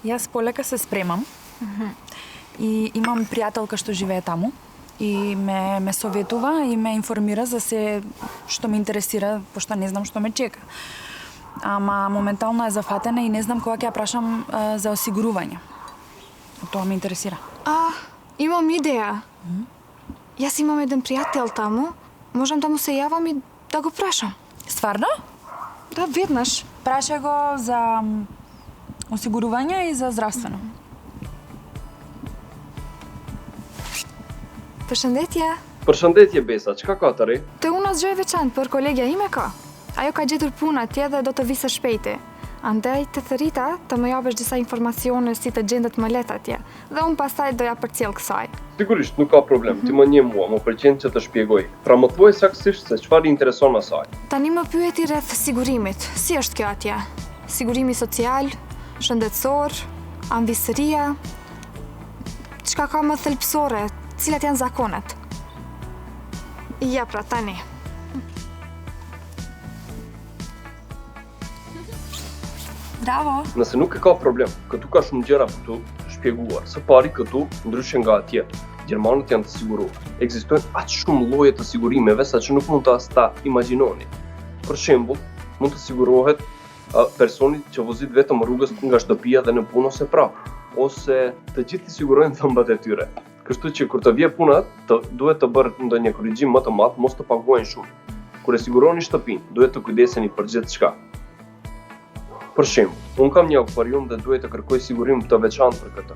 И аз полека се спремам. И имам пријателка што живее таму. И ме советува и ме информира за се што ме интересира, пошто не знам што ме чека. Ама моментално е зафатена и не знам кога ќе ја прашам за осигурување. Тоа ме интересира. Имам идеја. Јас имам еден пријател таму. Можам да му се јавам и да го прашам. Стварно? Да, веднаш. Прашај го за осигурување и за здравствено. Përshëndetje. Përshëndetje Besa, çka ka të re? Te unë asgjë e veçantë, për kolegja ime ka. Ajo ka gjetur punë atje dhe do të visë shpejti. Andaj të thërita të më japësh disa informacione si të gjendet më lehtë atje. Dhe unë pastaj do ja përcjell kësaj. Sigurisht, nuk ka problem, ti më njeh mua, më pëlqen që të shpjegoj. Pra më thuaj saktësisht se çfarë i intereson asaj. Tani më pyeti rreth sigurimit. Si është kjo atje? Sigurimi social, shëndetësor, anvisëria. Çka ka më thelbësore? Cilat janë zakonet? Ja pra tani. Bravo! Nëse nuk e ka problem, këtu ka shumë gjëra për të shpjeguar. Së pari këtu, ndryshe nga atje, gjermanët janë të siguruar. Ekzistojnë aq shumë lloje të sigurimeve saqë nuk mund ta imagjinoni. Për shembull, mund të sigurohet personi që vozit vetëm rrugës nga shtëpia dhe në punë ose prapë, ose të gjithë i sigurojnë dhëmbat e tyre. Kështu që kur të vje puna, duhet të bërë ndonjë korrigjim më të madh, mos të paguajnë shumë. Kur e siguroni shtëpinë, duhet të kujdeseni për gjithçka. Për shembull, unë kam një akvarium dhe duhet të kërkoj sigurim të veçantë për këtë.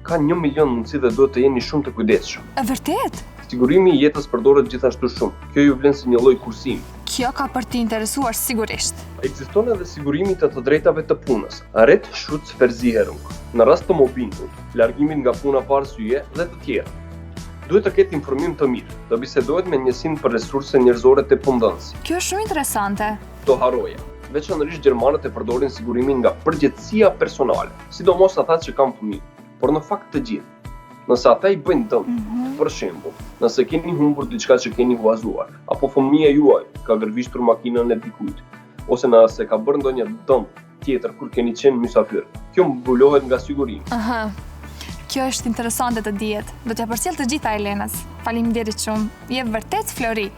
Ka 1 milion mundësi dhe duhet të jeni shumë të kujdesshëm. E vërtet? Sigurimi i jetës përdoret gjithashtu shumë. Kjo ju vlen si një lloj kursimi. Kjo ka për të interesuar sigurisht. Ekziston edhe sigurimi të drejtave të punës, Rettsschutzversicherung, në rast të mobbingut, largimit nga puna pa arsye dhe të tjera. Duhet të ketë informim të mirë, të bisedohet me njësinë për resurse njerëzore të punëdhënësi. Kjo është shumë interesante. To harroja. Veçanërisht gjermanët e përdorin sigurimin nga përgjegjësia personale, sidomos ata që kanë fëmijë, por në fakt të gjithë. Nëse ata i bëjnë dëm, për shembull, nëse keni humbur diçka që keni huazuar, apo fëmia juaj ka gërvishtur makinën e dikujt, ose nëse ka bërë ndonjë dëm tjetër kur keni qenë mysafir, kjo mbulohet nga sigurimi. Kjo është interesante të dihet. Do t'ja përcjell të gjitha Elenës. Faleminderit shumë. Je vërtet Flori.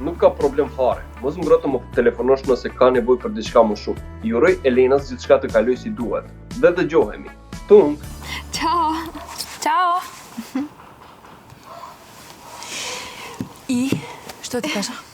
Nuk ka problem fare. Mos ngrohtë më telefonosh nëse ka nevojë për diçka më shumë. I uroj Elenës gjithçka të kalojë si duhet. Dhe dëgjohemi. Tung. Ciao. Ciao! И что ты скажешь?